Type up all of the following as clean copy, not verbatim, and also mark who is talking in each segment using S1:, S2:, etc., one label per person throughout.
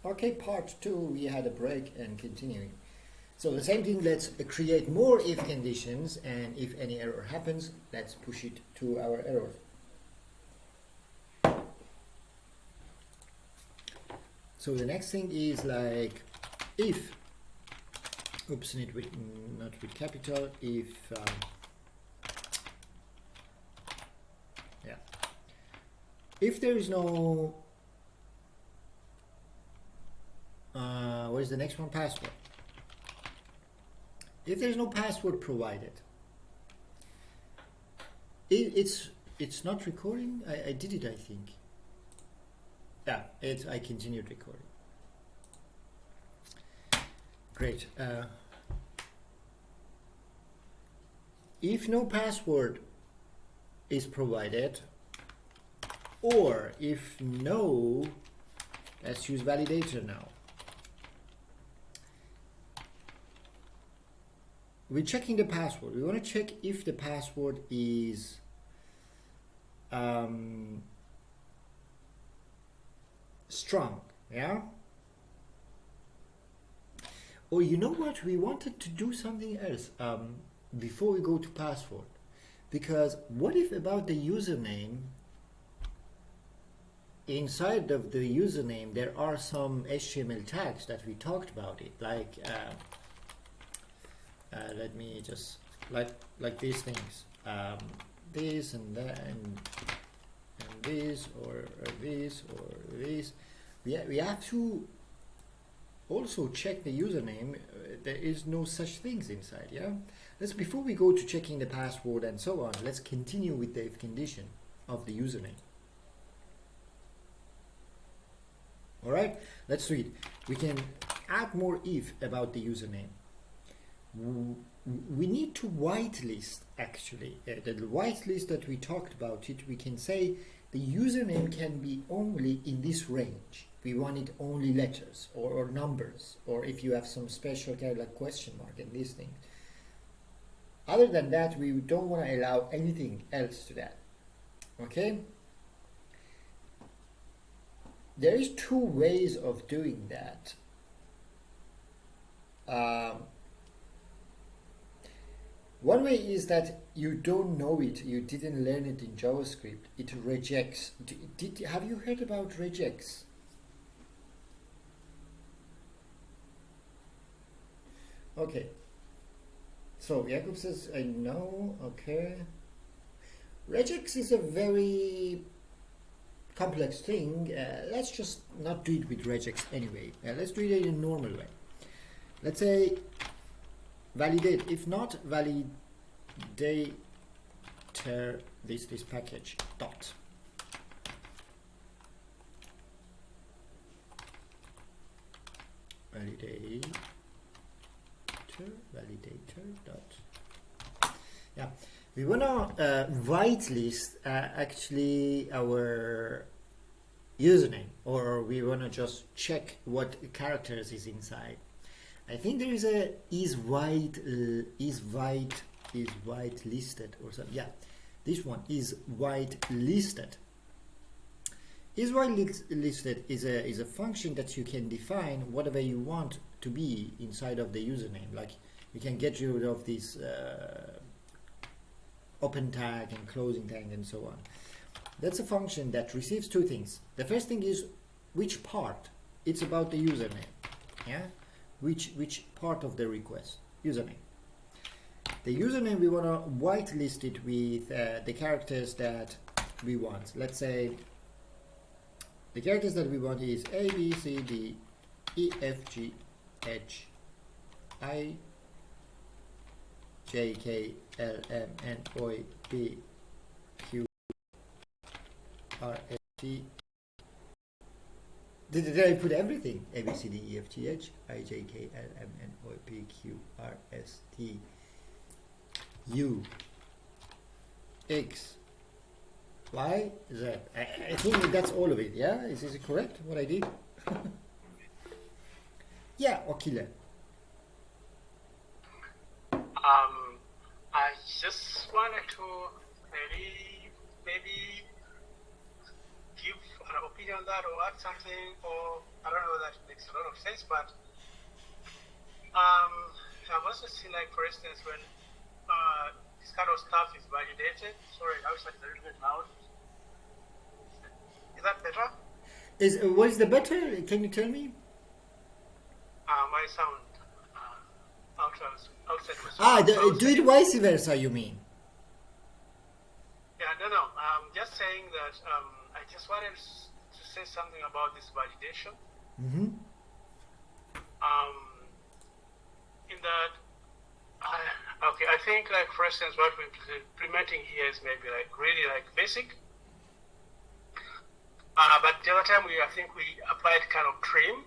S1: Okay, part 2, we had a break and continuing. So the same thing, let's create more if conditions, and if any error happens, let's push it to our error. So the next thing is like if, oops, not with capital, if, yeah, if there is no, what is the next one? Password. If there's no password provided, it's not recording. I did it, I think. Yeah, I continued recording. Great. If no password is provided, or if no, let's use validator now. We're checking the password. We want to check if the password is strong, yeah? Or you know what? We wanted to do something else before we go to password. Because what if about the username, inside of the username there are some HTML tags that we talked about it, like let me just like these things, this and that and this or this or this. We have to also check the username. There is no such things inside. Yeah, let's, before we go to checking the password and so on, let's continue with the if condition of the username. All right, let's read. We can add more if about the username. We need to whitelist, actually. The whitelist that we talked about it, we can say the username can be only in this range. We want it only letters or numbers, or if you have some special kind like question mark and these things. Other than that, we don't want to allow anything else to that. Okay? There is 2 ways of doing that. One way is that you don't know it, you didn't learn it in JavaScript. It rejects. Have you heard about regex? Okay. So Jakub says, I know. Okay. Regex is a very complex thing. Let's just not do it with regex anyway. Let's do it in a normal way. Let's say validate. If not, validator this package dot. Validator dot. Yeah, we wanna whitelist actually our username, or we wanna just check what characters is inside. I think there is a is white listed or something. Yeah, this one is white listed. Is white listed is a function that you can define whatever you want to be inside of the username. Like you can get rid of this open tag and closing tag and so on. That's a function that receives 2 things. The first thing is which part. It's about the username. Yeah. Which part of the request? Username. The username, we want to whitelist it with the characters that we want. Let's say the characters that we want is A, B, C, D, E, F, G, H, I, J, K, L, M, N, O, P, Q, R, S, T. Did I put everything? A, B, C, D, E, F, G, H, I, J, K, L, M, N, O, P, Q, R, S, T, U, X, Y, Z. I think that's all of it, yeah? Is it correct, what I did? Yeah, Okile.
S2: I just wanted to maybe give an opinion on that or add something, or I don't know that it makes a lot of sense, but I've also seen, like, for instance, when this kind of stuff is validated. Sorry, outside is a little bit loud. Is that better?
S1: What is the better? Can you tell me?
S2: My sound outside was
S1: Do it vice versa, you mean?
S2: Yeah, no. Just saying that I just wanted to say something about this validation.
S1: Mm-hmm.
S2: In that, I think, like, for instance, what we're implementing here is maybe like really like basic. But the other time I think we applied kind of trim,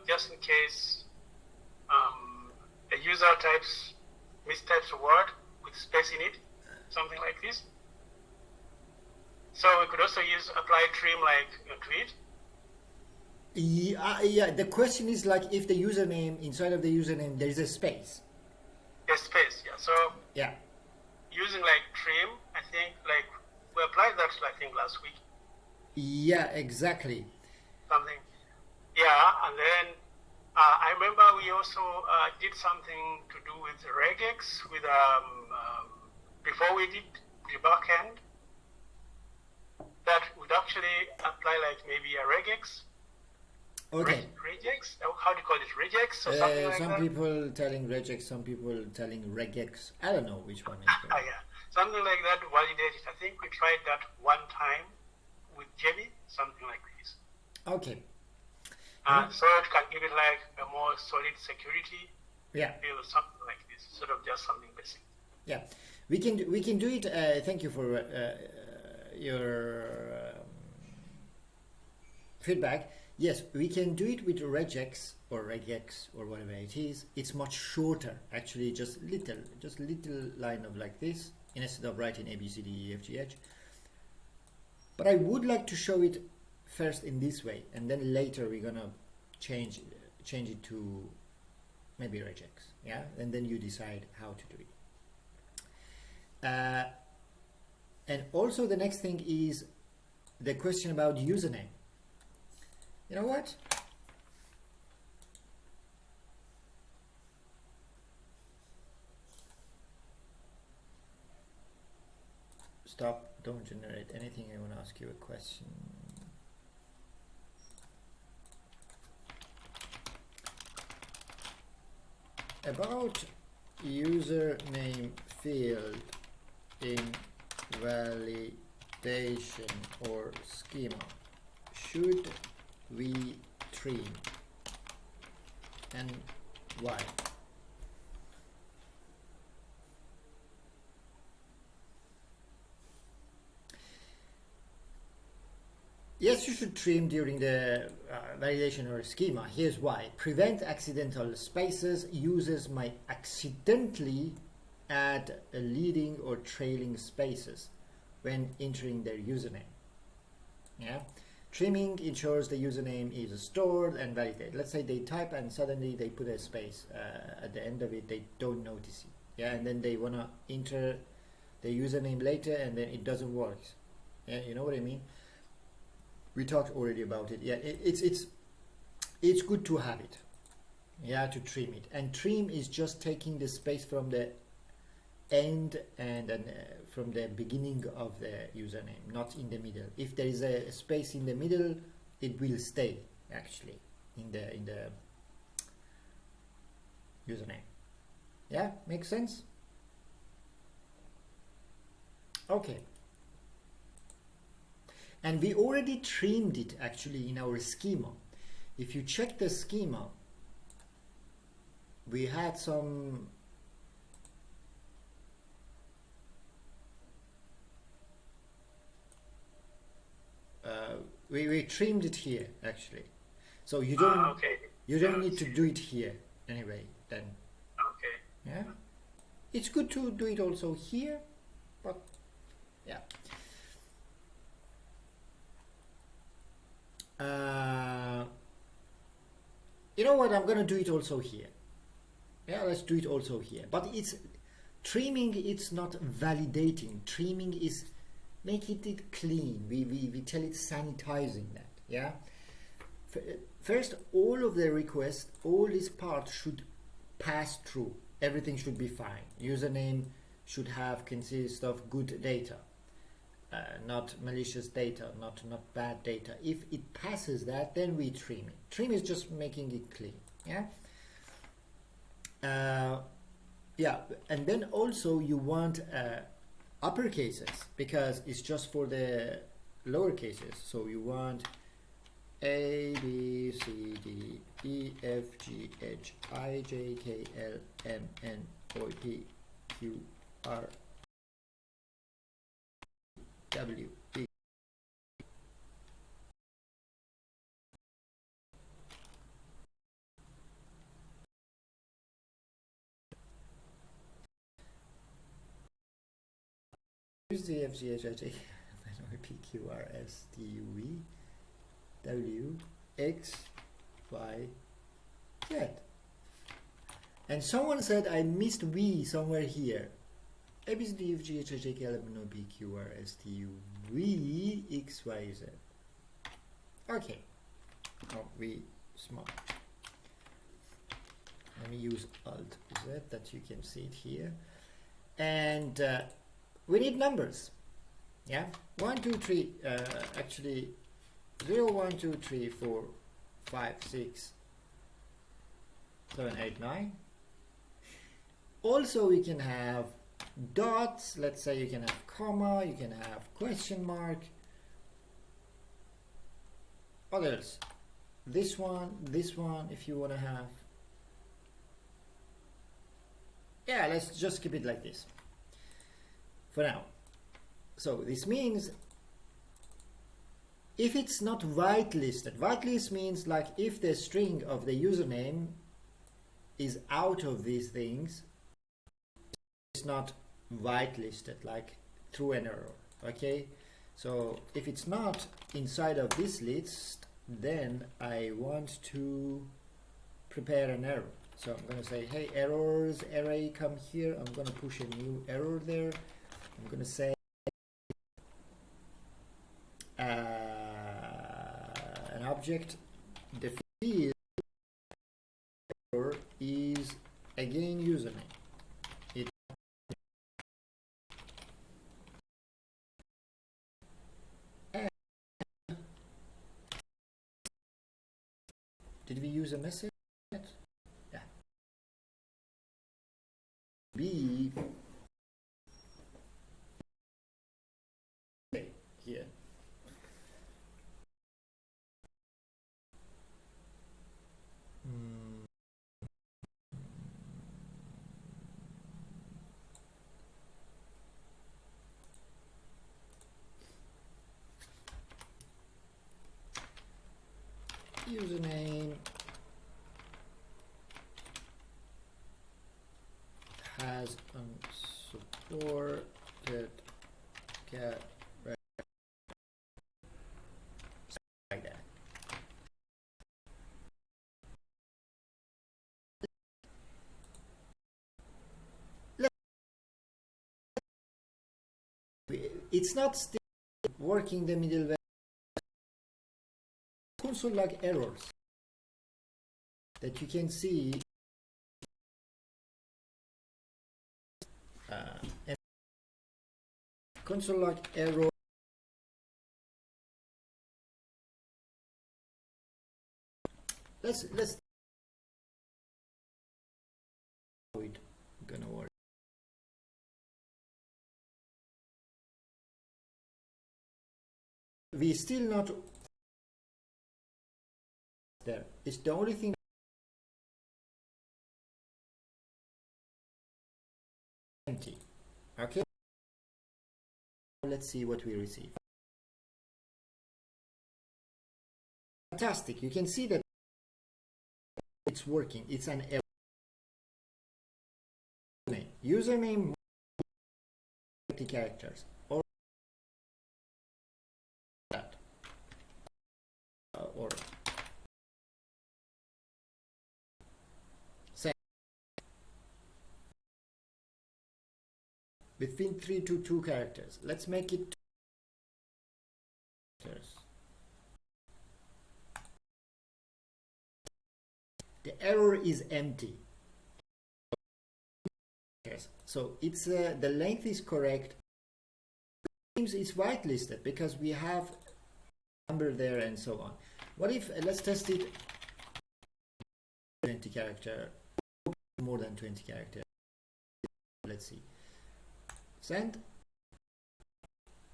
S2: just in case a user mistypes a word with space in it, something like this. So we could also apply trim like to it.
S1: Yeah. The question is, like, if the username, inside of the username there is a space.
S2: A space, yeah. So
S1: yeah,
S2: using like trim, I think, like, we applied that, I think, last week.
S1: Yeah, exactly.
S2: Something. Yeah, and then I remember we also did something to do with regex with before we did the backend, that would actually apply like maybe a regex.
S1: Okay.
S2: Regex? How do you call it? Regex or something like that?
S1: Some people telling regex, some people telling regex. I don't know which one is better.
S2: Yeah, something like that to validate it. I think we tried that one time with Jelly, something like this.
S1: Okay.
S2: So it can give it like a more solid security.
S1: Yeah.
S2: Or something like this, sort of just something basic.
S1: Yeah, we can do it. Thank you for your feedback. Yes, we can do it with regex or whatever it is. It's much shorter, actually, just little line of like this instead of writing A B C D E F G H. But I would like to show it first in this way, and then later we're gonna change it to maybe regex. Yeah, and then you decide how to do it. And also the next thing is the question about username. You know what? Stop, don't generate anything. I want to ask you a question. About username field in validation or schema, should we trim, and why? Yes, you should trim during the validation or schema. Here's why. Prevent accidental spaces. Users might accidentally add leading or trailing spaces when entering their username. Yeah. Trimming ensures the username is stored and validated. Let's say they type and suddenly they put a space at the end of it. They don't notice it. Yeah, and then they want to enter the username later and then it doesn't work. Yeah, you know what I mean? We talked already about it. Yeah, it's good to have it. Yeah, to trim it. And trim is just taking the space from the end and then from the beginning of the username, not in the middle. If there is a space in the middle, it will stay actually in the username. Yeah, makes sense? Okay. And we already trimmed it actually in our schema. If you check the schema, we had some we trimmed it here actually. So you don't need to do it here anyway then.
S2: Okay.
S1: Yeah. It's good to do it also here, but yeah. You know what, I'm gonna do it also here. Yeah, let's do it also here. But it's trimming, it's not validating. Trimming is make it clean. We tell it sanitizing that. Yeah. First, all of the requests, all this part should pass through. Everything should be fine. Username should have consist of good data, not malicious data, not bad data. If it passes that, then we trim it. Trim is just making it clean. Yeah. Yeah, and then also you want upper cases, because it's just for the lower cases. So you want A, B, C, D, E, F, G, H, I, J, K, L, M, N, O, P, Q, R, W, X. Use the F, G, H, I, J, N, O, P, Q, R, S, T, U, V, W, X, Y, Z. And someone said I missed V somewhere here. A, B, C, D, E, F, G, H, I, J, K, L, M, N, O, P, Q, R, S, T, U, V, X, Y, Z. Okay. Oh, V small. Let me use Alt Z that you can see it here. And we need numbers. Yeah? 1, 2, 3, actually 0, 1, 2, 3, 4, 5, 6, 7, 8, 9. Also we can have dots, let's say you can have comma, you can have question mark. Others, this one, if you want to have. Yeah, let's just keep it like this for now. So this means if it's not whitelisted, whitelist means like if the string of the username is out of these things, it's not whitelisted, like through an error. Okay, so if it's not inside of this list, then I want to prepare an error. So I'm going to say, hey, errors array, come here. I'm going to push a new error there. I'm going to say an object, the field error is again username. Did we use a message? Yeah. B here. Username has unsupported get like that. It's not still working the middleware. Console log errors that you can see and console log error. Let's how it gonna work. We still not there. It's the only thing. Empty. Okay. Let's see what we receive. Fantastic. You can see that it's working. It's an error. Username 30 characters or that or say between 3 to 2 characters. Let's make it The error is empty. So it's the length is correct. It's whitelisted because we have number there and so on. What if let's test it 20 character, more than 20 character. Let's see. Send.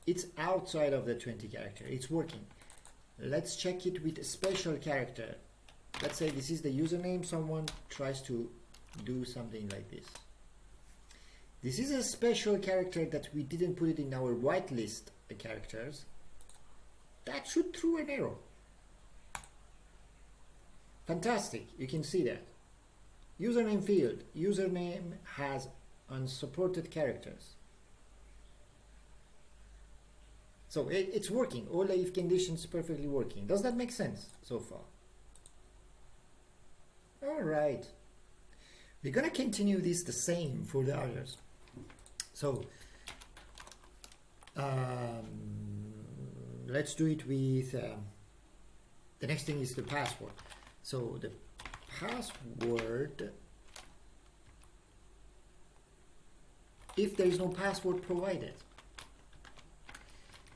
S1: It's outside of the 20 character. It's working. Let's check it with a special character. Let's say this is the username. Someone tries to do something like this. This is a special character that we didn't put it in our whitelist characters. That should throw an error. Fantastic. You can see that. Username field. Username has unsupported characters. So it's working. All the if conditions perfectly working. Does that make sense so far? All right. We're going to continue this the same for the others. So let's do it with the next thing is the password. So the password, if there is no password provided,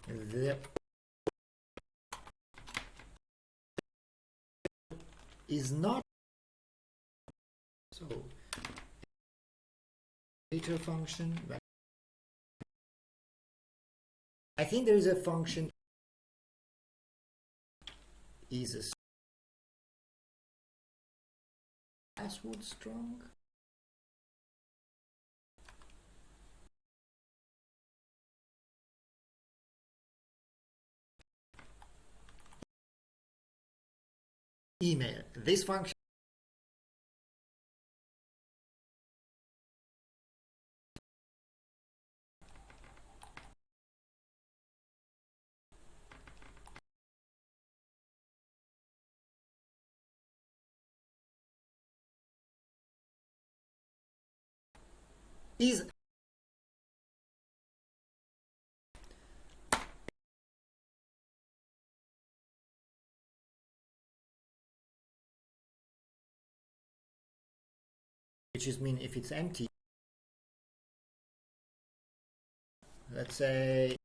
S1: the is not so later function. I think there is a function is a password strong. Email. This function is which is mean if it's empty, let's say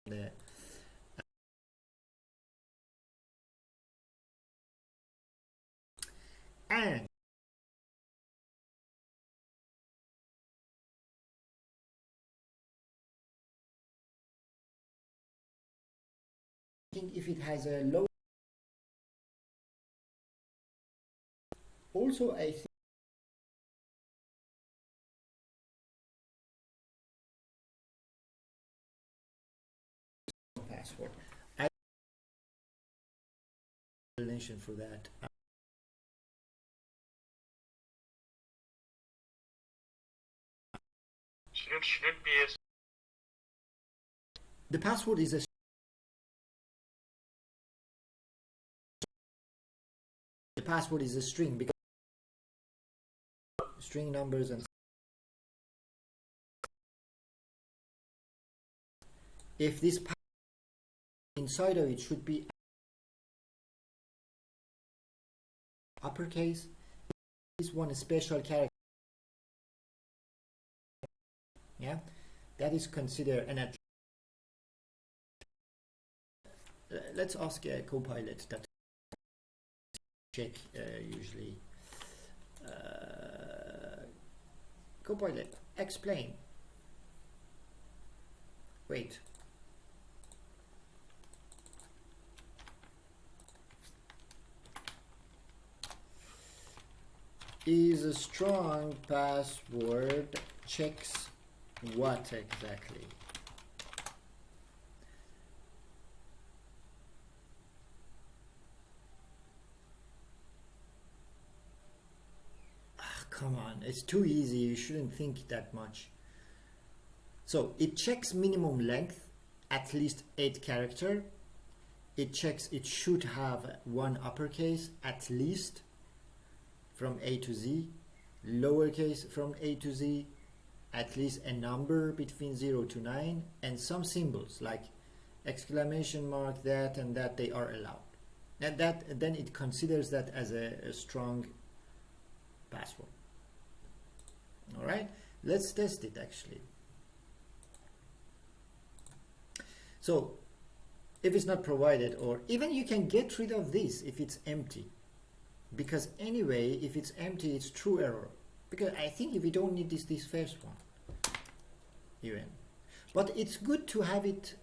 S1: the and if it has a low, also I think password. I explanation for that.
S2: Should it be a
S1: The password is a string because string numbers and if this inside of it should be uppercase, this one is special character. Yeah, that is considered an let's ask a Copilot that check usually. Copilot, explain. Wait. Is a strong password checks what exactly? Come on, it's too easy. You shouldn't think that much. So it checks minimum length, at least 8 character. It checks it should have one uppercase at least from A to Z. lowercase from A to Z, at least a number between 0 to 9, and some symbols like exclamation mark, that and that, they are allowed. And that, then it considers that as a strong password. All right, let's test it actually. So if it's not provided, or even you can get rid of this if it's empty, because anyway if it's empty it's true error, because I think if we don't need this first one even, but it's good to have it.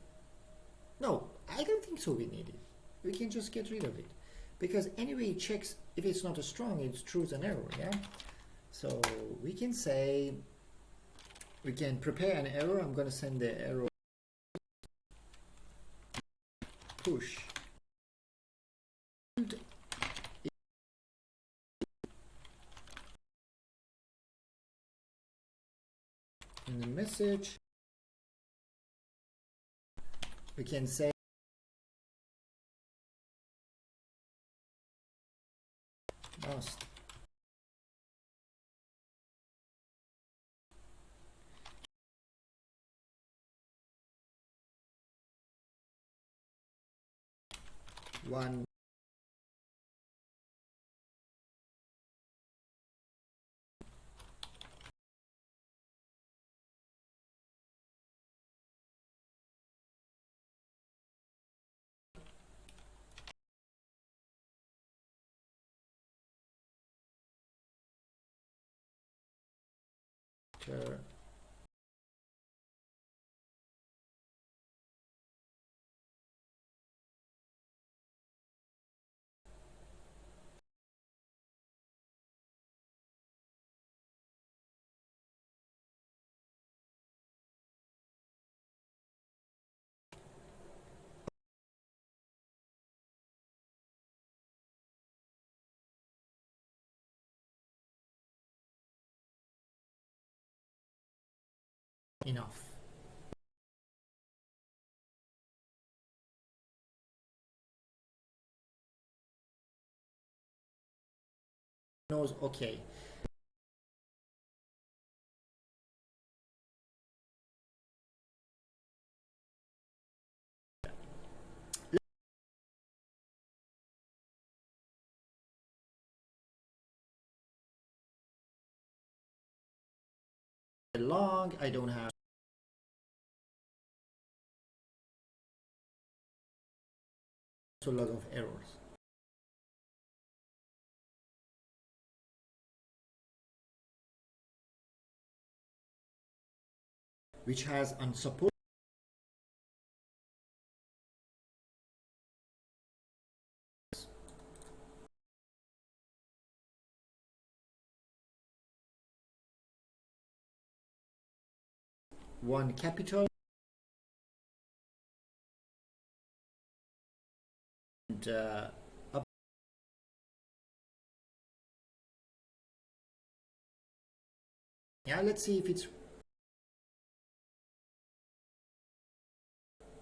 S1: No, I don't think so we need it. We can just get rid of it, because anyway it checks if it's not a strong, it's true an error. Yeah, so we can say, we can prepare an error. I'm going to send the error push in the message. We can say must one enough. Knows okay. Long, I don't have a lot of errors. Which has unsupported. One capital and up. Yeah, let's see if it's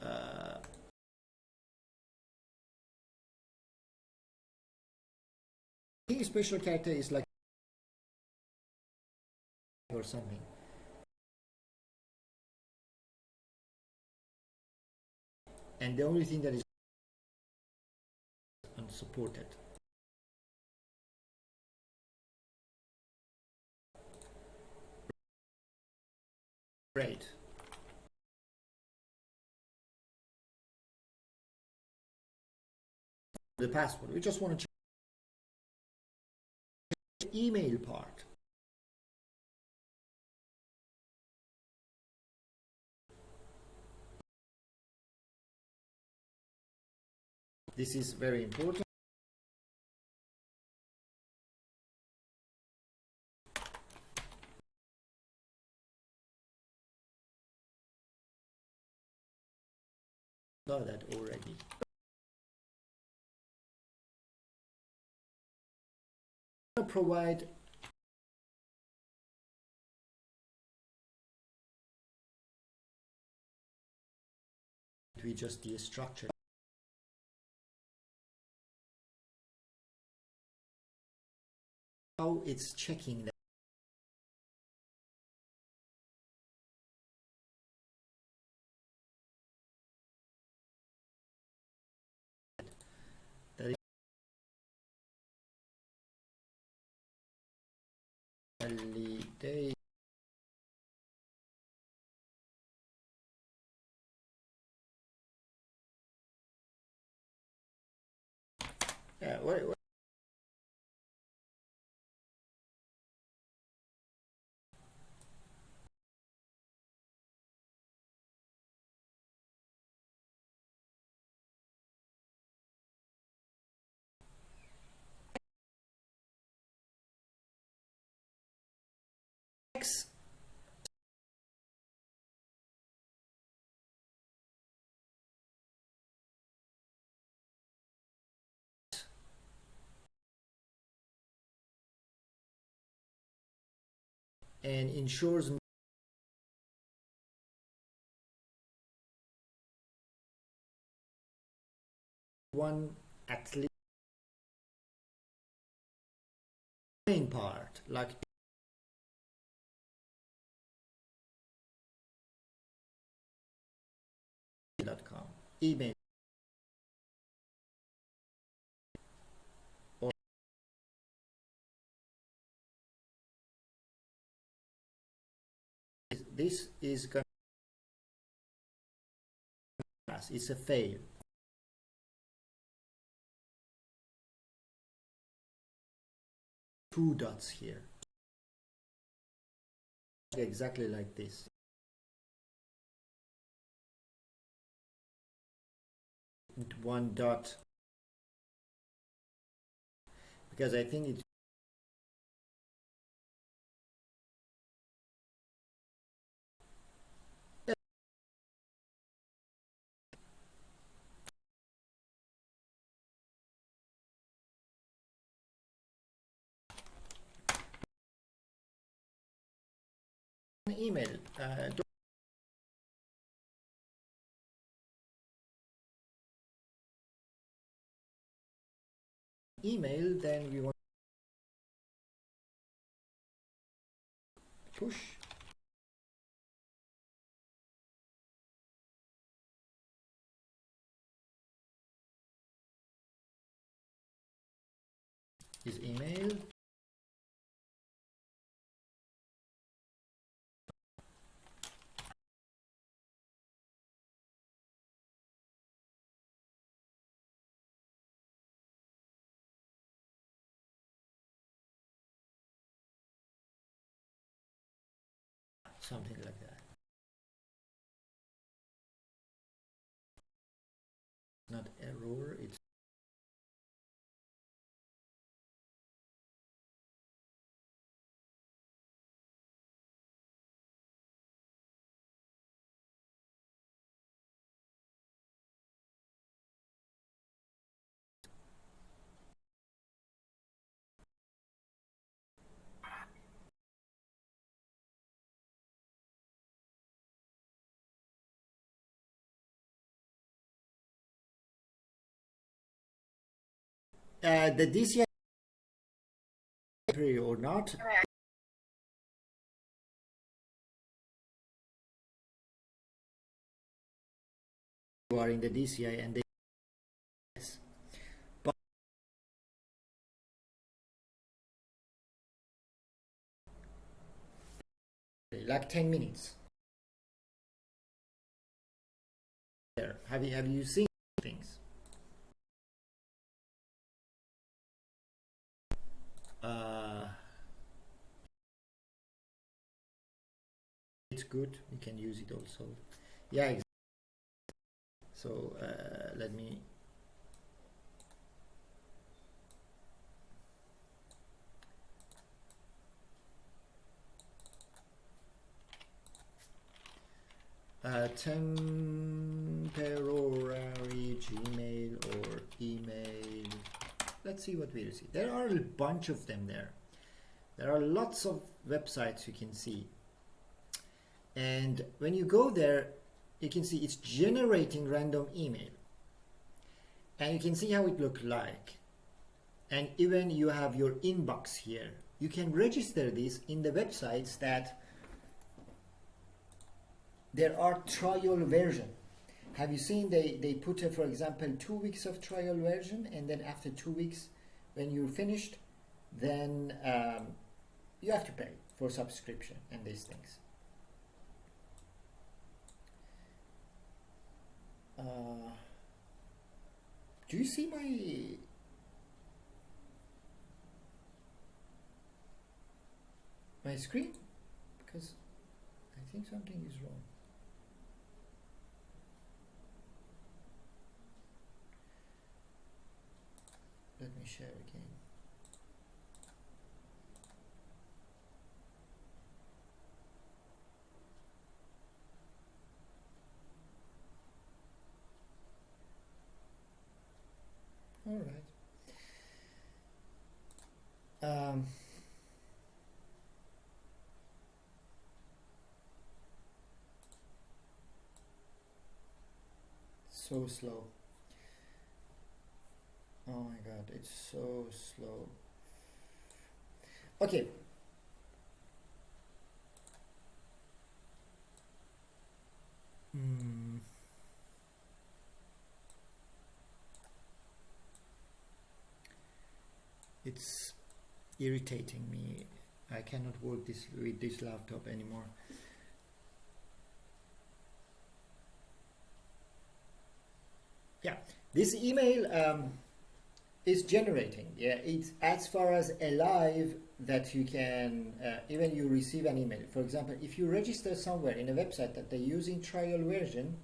S1: I think special character is like or something. And the only thing that is unsupported. Great. The password. We just want to check the email part. This is very important. Saw that already. Provide we just destructure how it's checking that Yeah, X and ensures one at least main part, like .com, email, or this is gonna pass. It's a fail. Two dots here, exactly like this. And one dot, because I think it's an email. Email, then we want push is email. Something like that. Not error, it's the DCI or not. You are in the DCI and they but like 10 minutes. There. Have you seen things? It's good. We can use it also. Yeah. Exactly. So let me. Temporary Gmail or email. Let's see what we receive. There are a bunch of them there. There are lots of websites you can see. And when you go there, you can see it's generating random email. And you can see how it looks like. And even you have your inbox here. You can register this in the websites that there are trial version. Have you seen they put, for example, 2 weeks of trial version, and then after 2 weeks, when you're finished, then you have to pay for subscription and these things. Do you see my my screen? Because I think something is wrong. Let me share again. All right. So slow. Oh my god, it's so slow. Okay. It's irritating me. I cannot work this with this laptop anymore. Yeah, this email is generating. Yeah, it's as far as alive that you can even you receive an email. For example, if you register somewhere in a website that they're using trial version,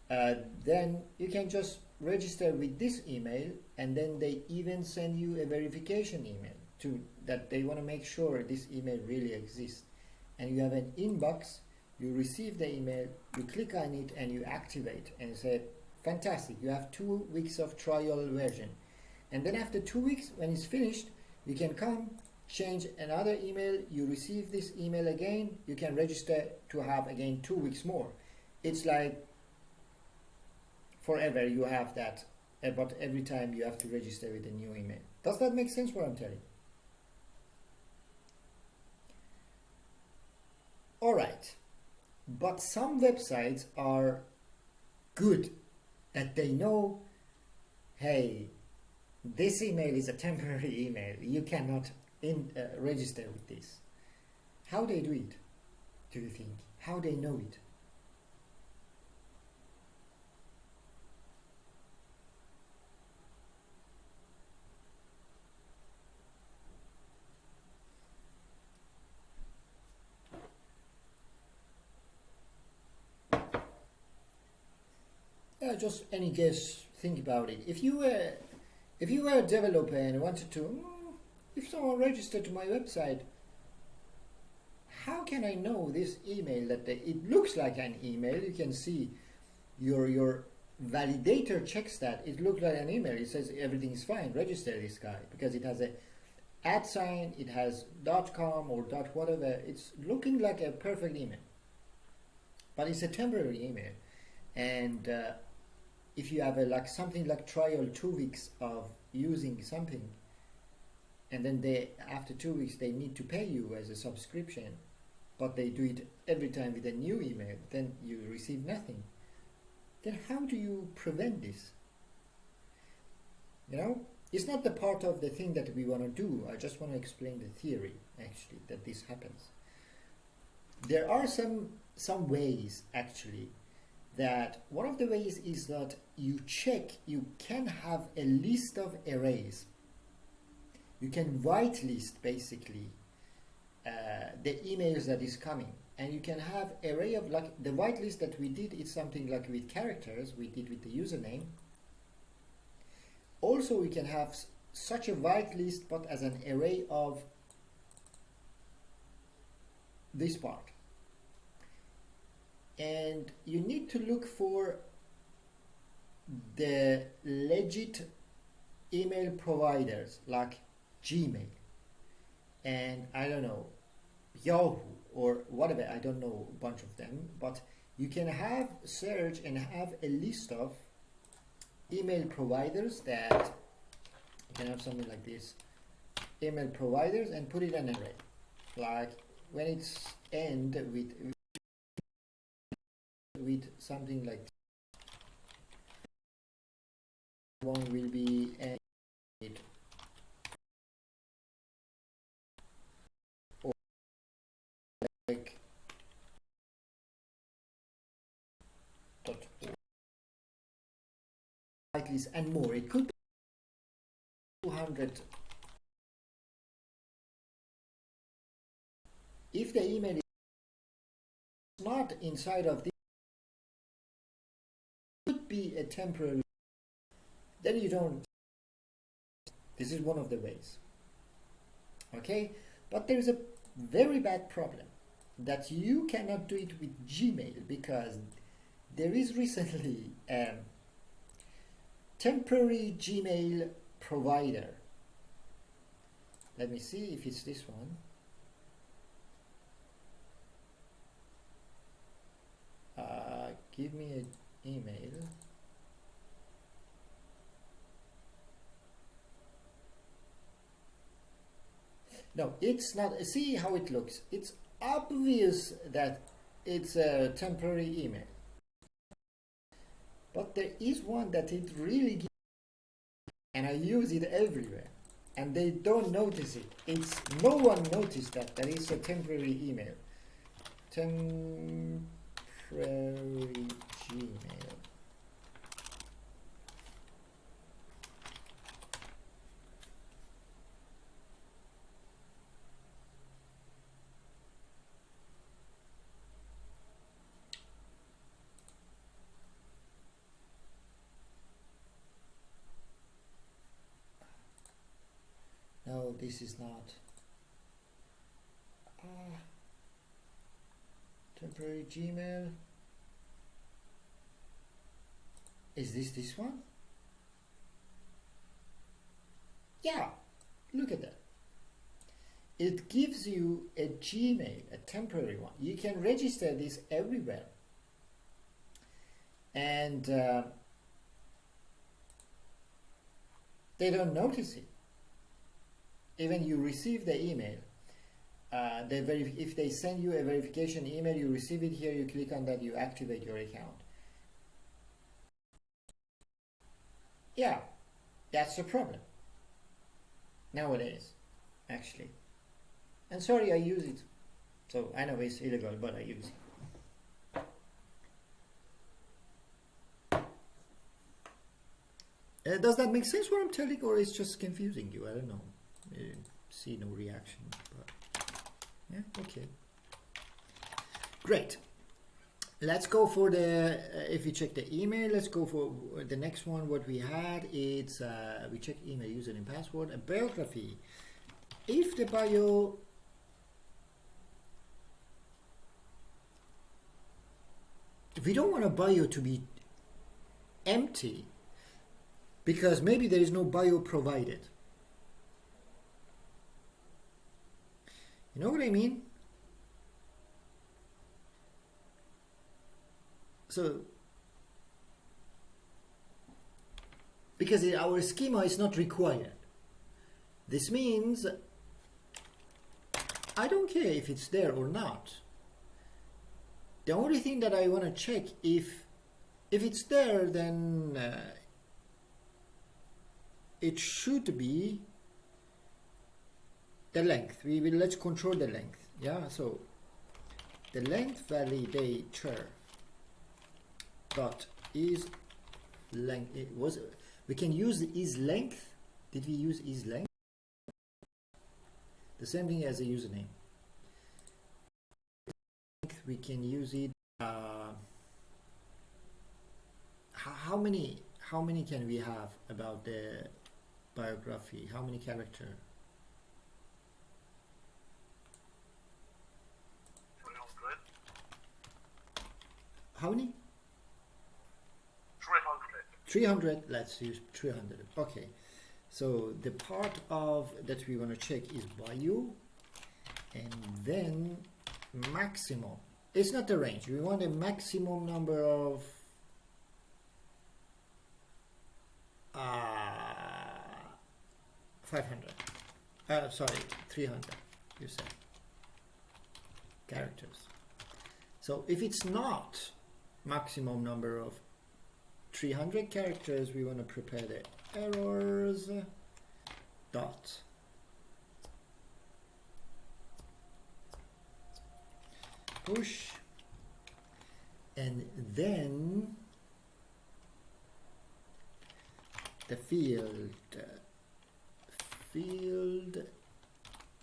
S1: then you can just register with this email, and then they even send you a verification email to that they want to make sure this email really exists. And you have an inbox, you receive the email, you click on it and you activate and say, fantastic, you have 2 weeks of trial version. And then after 2 weeks, when it's finished, you can come, change another email, you receive this email again, you can register to have again 2 weeks more. It's like forever you have that, but every time you have to register with a new email. Does that make sense what I'm telling? All right, but some websites are good that they know, hey, this email is a temporary email, you cannot register with this. How they do it, do you think? How they know it? Yeah, just any guess. Think about it. If you were a developer and wanted to, if someone registered to my website, how can I know this email that it looks like an email? You can see your validator checks that it looks like an email. It says everything is fine. Register this guy because it has a @ it has .com or .whatever. It's looking like a perfect email, but it's a temporary email, and if you have like something like trial 2 weeks of using something, and then after 2 weeks they need to pay you as a subscription, but they do it every time with a new email, then you receive nothing. Then how do you prevent this? You know, it's not the part of the thing that we want to do. I just want to explain the theory actually that this happens. There are some ways actually. That one of the ways is that you can have a list of arrays. You can whitelist basically the emails that is coming, and you can have array of, like the whitelist that we did is something like with characters, we did with the username. Also we can have such a whitelist but as an array of this part. And you need to look for the legit email providers like Gmail and I don't know, Yahoo or whatever, I don't know a bunch of them, but you can have search and have a list of email providers that you can have something like this, email providers, and put it in an array. Like when it's end with something like one will be end or like dot whitelist and more. It could be 200 if the email is not inside of this, could be a temporary, then you don't. This is one of the ways. Okay, but there is a very bad problem that you cannot do it with Gmail, because there is recently a temporary Gmail provider. Let me see if it's this one. Give me an email. No, it's not. See how it looks. It's obvious that it's a temporary email. But there is one that it really gives, and I use it everywhere, and they don't notice it. It's no one noticed that is a temporary email. Temporary Gmail. No, this is not. Temporary Gmail. Is this one? Yeah, look at that. It gives you a Gmail, a temporary one. You can register this everywhere. And they don't notice it. Even you receive the email, if they send you a verification email, you receive it here, you click on that, you activate your account. Yeah, that's the problem nowadays, actually. And sorry, I use it. So I know it's illegal, but I use it. Does that make sense what I'm telling, or is just confusing you? I don't know. See no reaction, but yeah, okay, great. Let's go for the if you check the email, let's go for the next one. What we had, it's we check email, username, password, a biography. If the bio we don't want a bio to be empty, because maybe there is no bio provided. You know what I mean? So, because our schema is not required. This means I don't care if it's there or not. The only thing that I want to check, if it's there, then it should be the length. Let's control the length. Yeah, so the length validator dot is length. We can use the is length. Did we use is length? The same thing as a username. We can use it. How many can we have about the biography? How many characters? How many? 300. Let's use 300. Okay. So the part of that we want to check is bio, and then maximum. It's not the range. We want a maximum number of 500. Sorry, 300. You said characters. So if it's not maximum number of 300 characters, we want to prepare the errors dot push, and then the field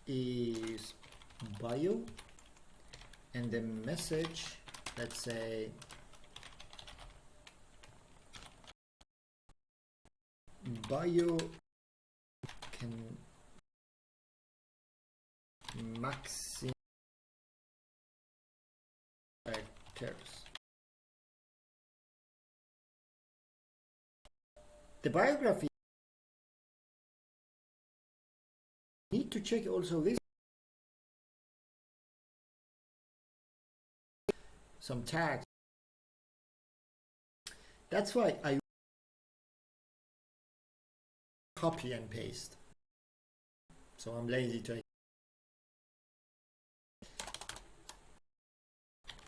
S1: is bio, and the message, let's say bio can maximum characters. The biography need to check also this, some tags. That's why I copy and paste. So I'm lazy to.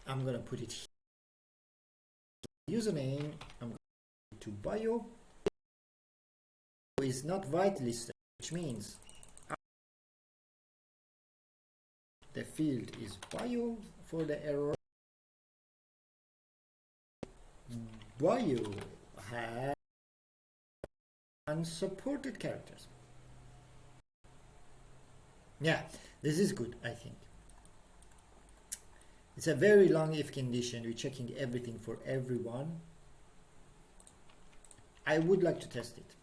S1: I'm gonna put it here. Username, I'm going to bio. Is not whitelisted, which means the field is bio for the error. Bio has unsupported characters. Yeah, this is good, I think. It's a very long if condition. We're checking everything for everyone. I would like to test it.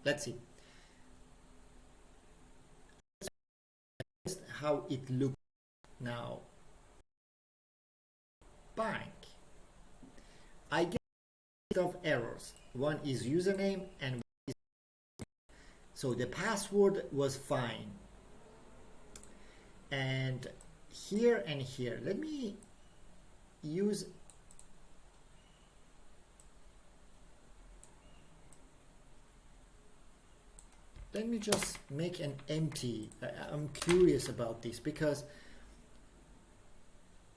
S1: Let's see. How it looks now. Bank. I get a lot of errors. One is username and one is, so the password was fine. And here and here, let me use let me just make an empty. I'm curious about this because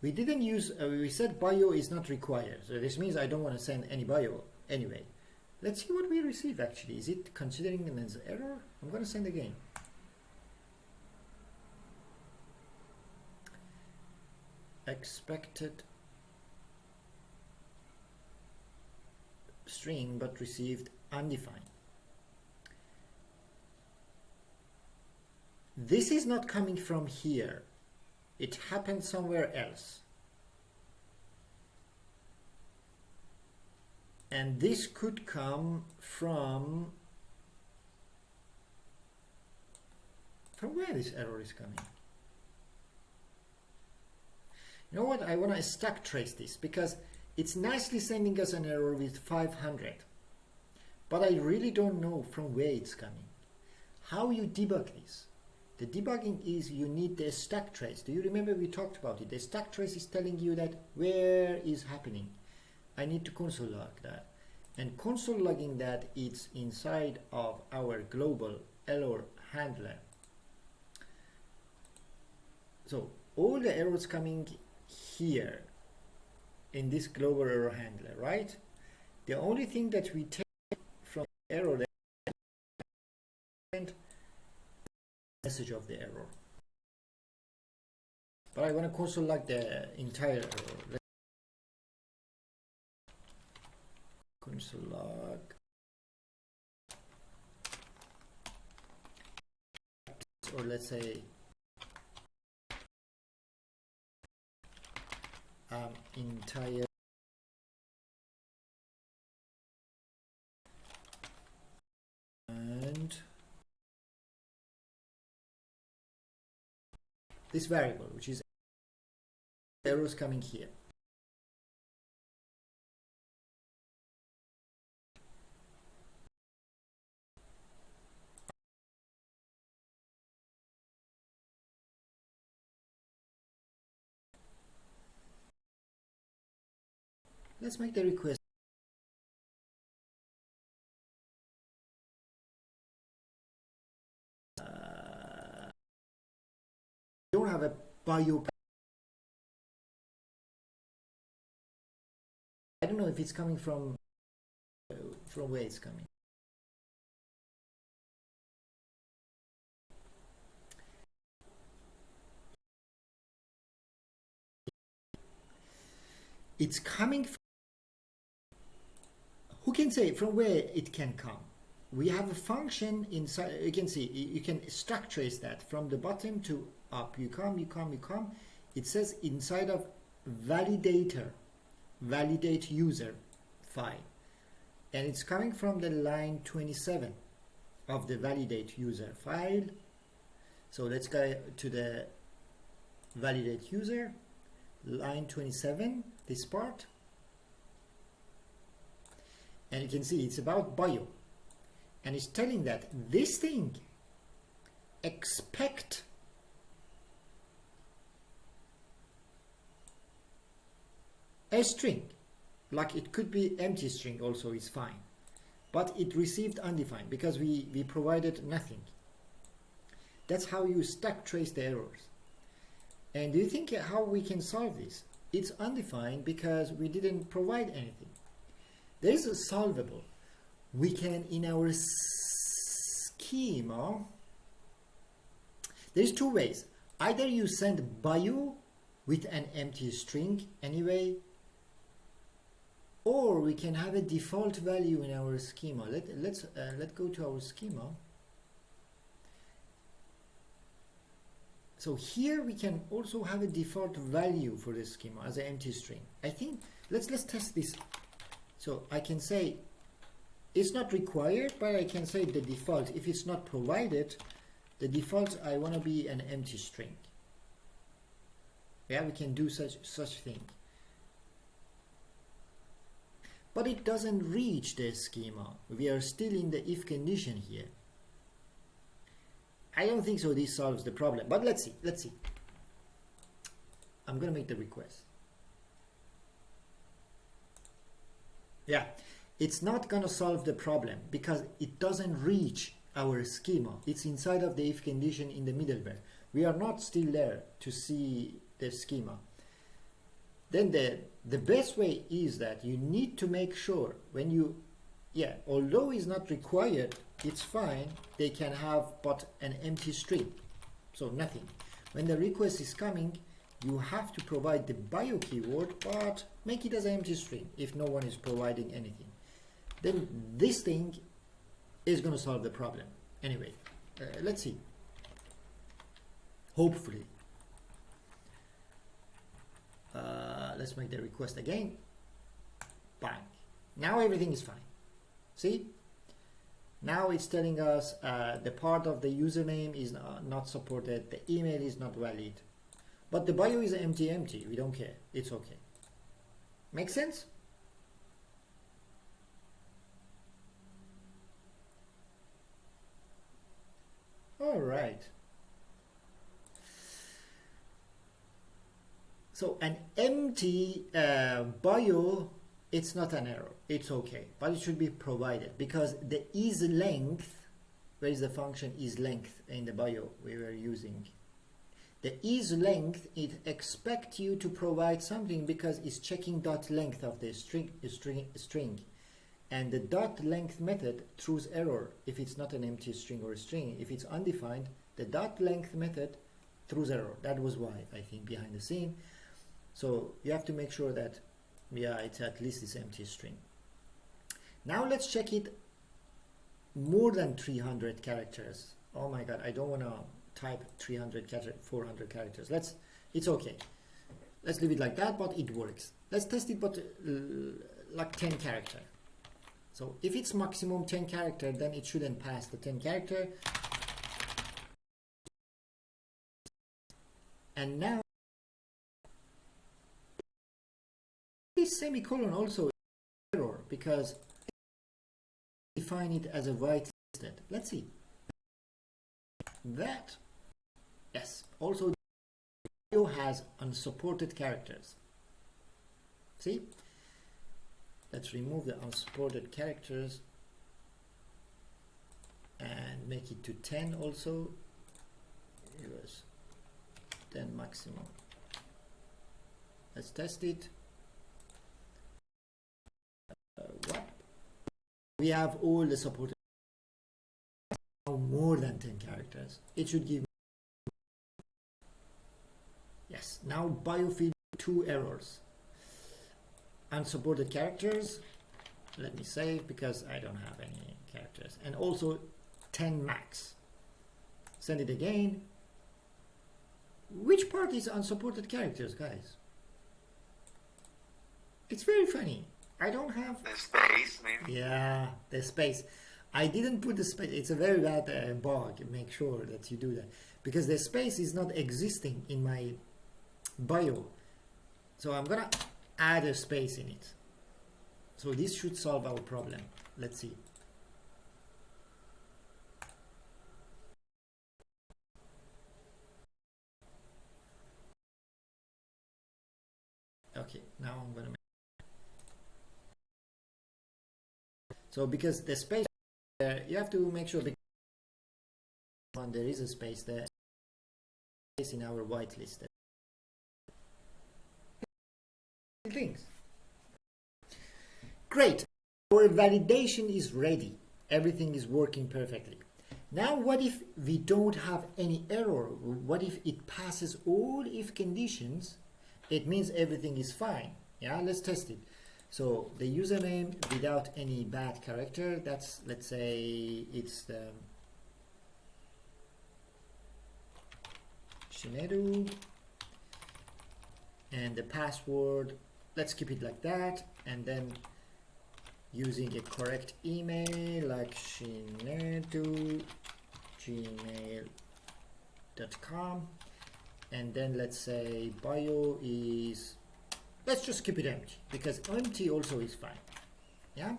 S1: we didn't use, we said bio is not required. So this means I don't want to send any bio anyway. Let's see what we receive actually. Is it considering it as error? I'm going to send again. Expected string but received undefined. This is not coming from here. It happened somewhere else. And this could come from where this error is coming. You know what? I want to stack trace this because it's nicely sending us an error with 500. But I really don't know from where it's coming. How you debug this? The debugging is you need the stack trace. Do you remember we talked about it? The stack trace is telling you that where is happening. I need to console log that. And console logging that it's inside of our global error handler. So all the errors coming here in this global error handler, right? The only thing that we take from error and message of the error. But I want to console log the entire error. Console log. Or let's say entire and this variable, which is errors coming here. Let's make the request. Don't have a bio. I don't know if it's coming from where it's coming. It's coming from, who can say from where it can come? We have a function inside. You can see, you can stack trace that from the bottom to up. You come. it says inside of validator, validate user file, and it's coming from the line 27 of the validate user file. So let's go to the validate user, line 27, this part, and you can see it's about bio, and it's telling that this thing expect a string, like it could be empty string also is fine, but it received undefined because we provided nothing. That's how you stack trace the errors. And do you think how we can solve this? It's undefined because we didn't provide anything. There is a solvable. We can, in our schema, there's two ways. Either you send bio with an empty string anyway, or we can have a default value in our schema. Let's go to our schema. So here we can also have a default value for the schema as an empty string. I think let's test this. So I can say it's not required, but I can say the default, if it's not provided, the default I want to be an empty string. Yeah, we can do such thing. But it doesn't reach the schema. We are still in the if condition here. I don't think so this solves the problem, but let's see. I'm gonna make the request. Yeah, it's not gonna solve the problem because it doesn't reach our schema. It's inside of the if condition in the middleware. We are not still there to see the schema. Then the best way is that you need to make sure when you, although it's not required, it's fine, they can have but an empty string, so nothing. When the request is coming, you have to provide the bio keyword, but make it as an empty string if no one is providing anything. Then this thing is going to solve the problem. Anyway, let's see. Hopefully. Let's make the request again. Bang. Now everything is fine. See? Now it's telling us the part of the username is not supported, the email is not valid, but the bio is empty. We don't care. It's okay. Make sense? All right. So an empty bio, it's not an error. It's okay, but it should be provided because the is length, where is the function is length in the bio we were using? The is length, it expects you to provide something because it's checking dot length of the string, and the dot length method throws error if it's not an empty string or a string. If it's undefined, the dot length method throws error. That was why, I think, behind the scene. So you have to make sure that it's at least this empty string. Now let's check it more than 300 characters. Oh my god, I don't want to type 400 characters. It's okay. Let's leave it like that, but it works. Let's test it, but like 10 character. So if it's maximum 10 character, then it shouldn't pass the 10 character. And now this semicolon also is error because define it as a void instead. Let's see. That, yes, also video has unsupported characters. See? Let's remove the unsupported characters and make it to 10 also. It was 10 maximum. Let's test it. What? We have all the supported more than 10 characters. It should give yes. Now biofield 2 errors. Unsupported characters. Let me save because I don't have any characters. And also 10 max. Send it again. Which part is unsupported characters, guys? It's very funny. I don't have
S3: The space, maybe.
S1: yeah, the space. I didn't put the space. It's a very bad bug. Make sure that you do that because the space is not existing in my bio. So I'm gonna add a space in it. So this should solve our problem. Let's see. Okay, now I'm gonna make so because the space you have to make sure there is a space there in our whitelist things. Great, our validation is ready, everything is working perfectly. Now what if we don't have any error? What if it passes all if conditions? It means everything is fine. Yeah, let's test it. So the username without any bad character, that's, let's say it's the Shineru, and the password, let's keep it like that, and then using a correct email like shinedu@gmail.com, and then let's say bio is, let's just keep it empty because empty also is fine. Yeah,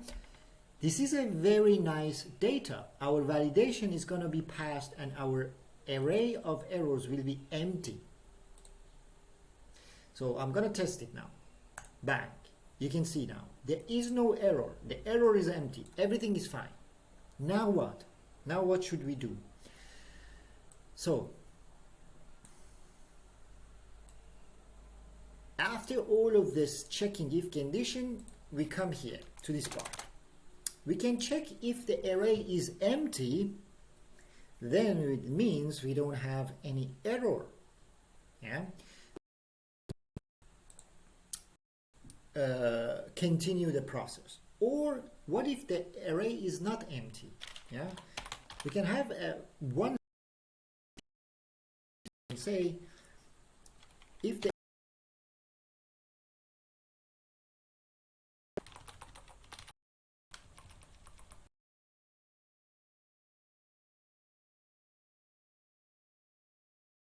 S1: this is a very nice data. Our validation is going to be passed and our array of errors will be empty. So I'm going to test it now. Bang. You can see now there is no error. The error is empty. Everything is fine. Now what? Now what should we do? So after all of this checking if condition, we come here to this part. We can check if the array is empty, then it means we don't have any error. Yeah. Continue the process. Or what if the array is not empty? Yeah, we can have one say if the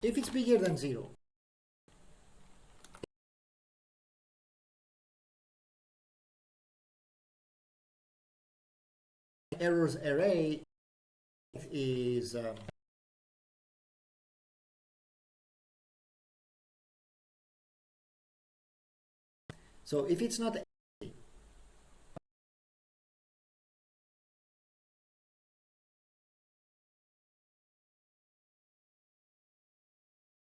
S1: if it's bigger than 0, errors array is so if it's not empty,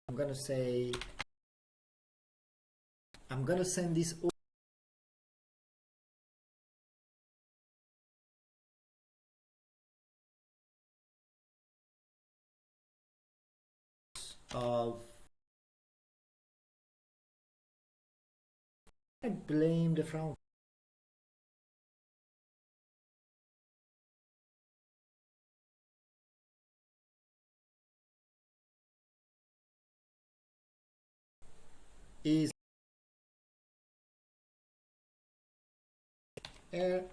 S1: I'm gonna say I'm gonna send this of I blame the front is error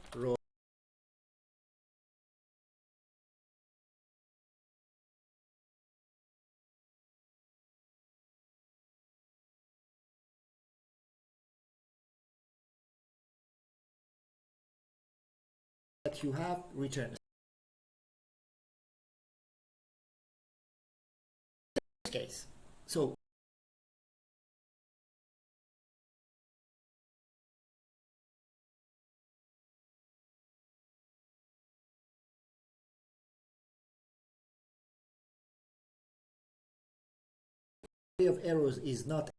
S1: that you have returned. Case. So of errors is not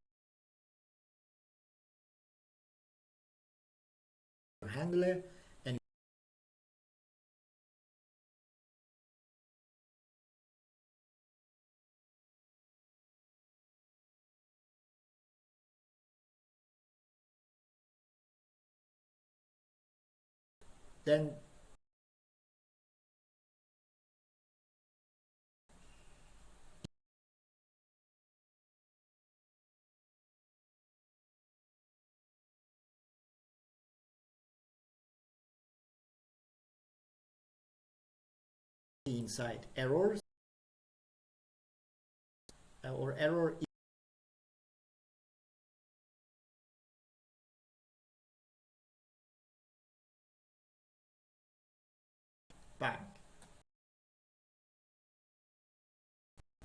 S1: handler and then inside errors or error bang.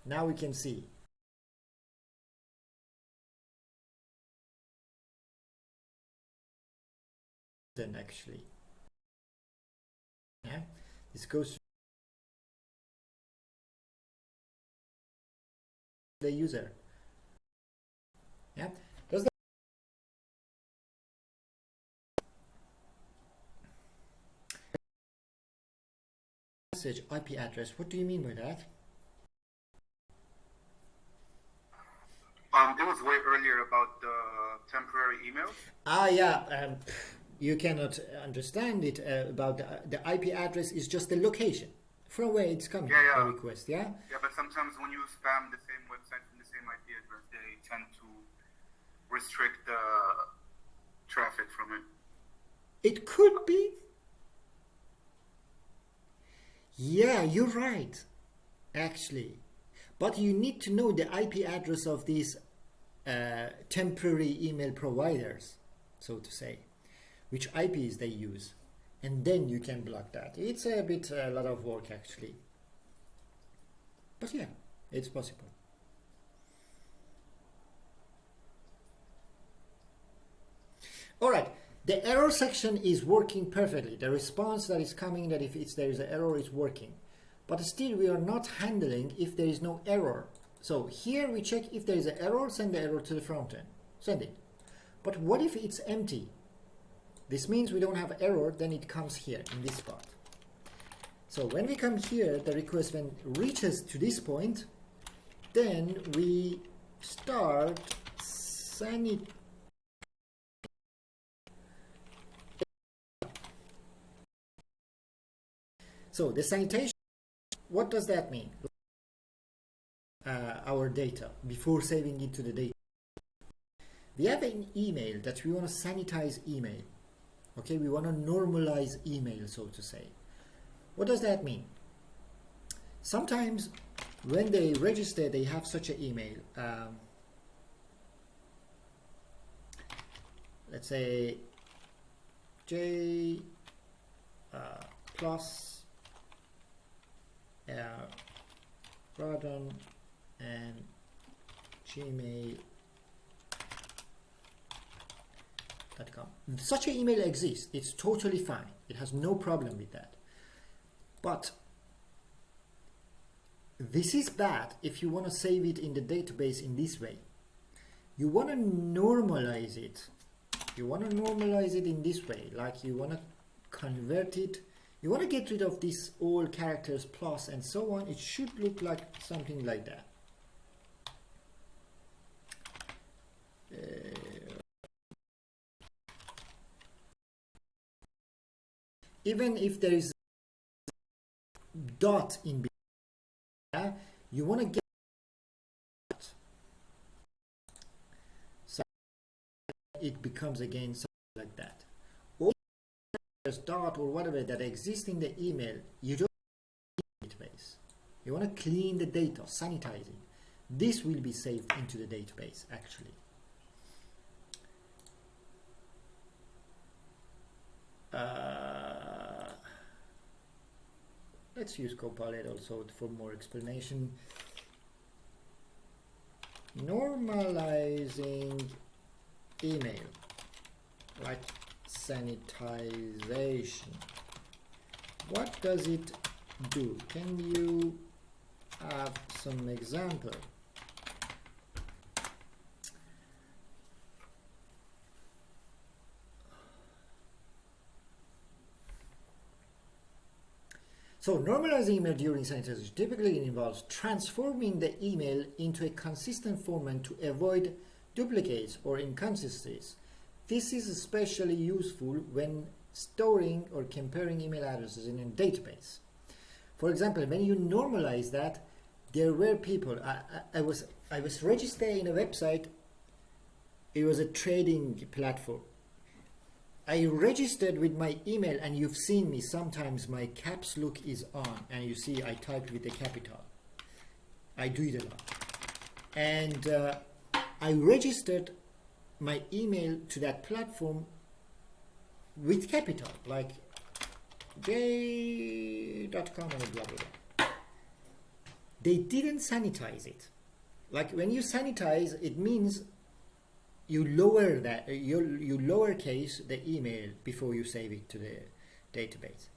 S1: Now we can see then actually, yeah, this goes to the user. Yeah, does that message IP address? What do you mean by that?
S3: It was way earlier about the temporary emails.
S1: Yeah, you cannot understand it about the IP address is just the location from where it's coming, the request, yeah?
S3: Yeah, but sometimes when you spam the same website from the same IP address, they tend to restrict the traffic from it.
S1: It could be. Yeah, you're right, actually. But you need to know the IP address of these temporary email providers, so to say, which IPs they use, and then you can block that. It's a lot of work actually, but yeah, it's possible. All right, the error section is working perfectly. The response that is coming, that if there is an error, is working. But still we are not handling if there is no error. So here we check if there is an error, send the error to the front end, send it. But what if it's empty? This means we don't have error, then it comes here in this spot. So when we come here, the request when reaches to this point, then we start sending. So the sanitation, what does that mean? Our data before saving it to the data. We have an email that we want to sanitize email. Okay, we want to normalize email, so to say. What does that mean? Sometimes when they register, they have such an email. Let's say J plus Radon and gmail.com. Such an email exists. It's totally fine. It has no problem with that. But this is bad if you want to save it in the database in this way. You want to normalize it. You want to normalize it in this way, like you want to convert it. You want to get rid of these all characters plus and so on. It should look like something like that. Even if there is a dot in between, you want to get that. So it becomes again something like that. Or there's dot or whatever that exists in the email, you don't need the database. You want to clean the data, sanitizing. This will be saved into the database actually. Let's use Copilot also for more explanation. Normalizing email, like sanitization. What does it do? Can you have some example? So normalizing email during sanitization typically involves transforming the email into a consistent format to avoid duplicates or inconsistencies. This is especially useful when storing or comparing email addresses in a database. For example, when you normalize that, there were people, I was registered in a website. It was a trading platform. I registered with my email, and you've seen me sometimes my caps look is on, and you see I typed with the capital. I do it a lot. And I registered my email to that platform with capital, like j.com and blah, blah, blah. They didn't sanitize it. Like when you sanitize, it means you lower that, you lowercase the email before you save it to the database.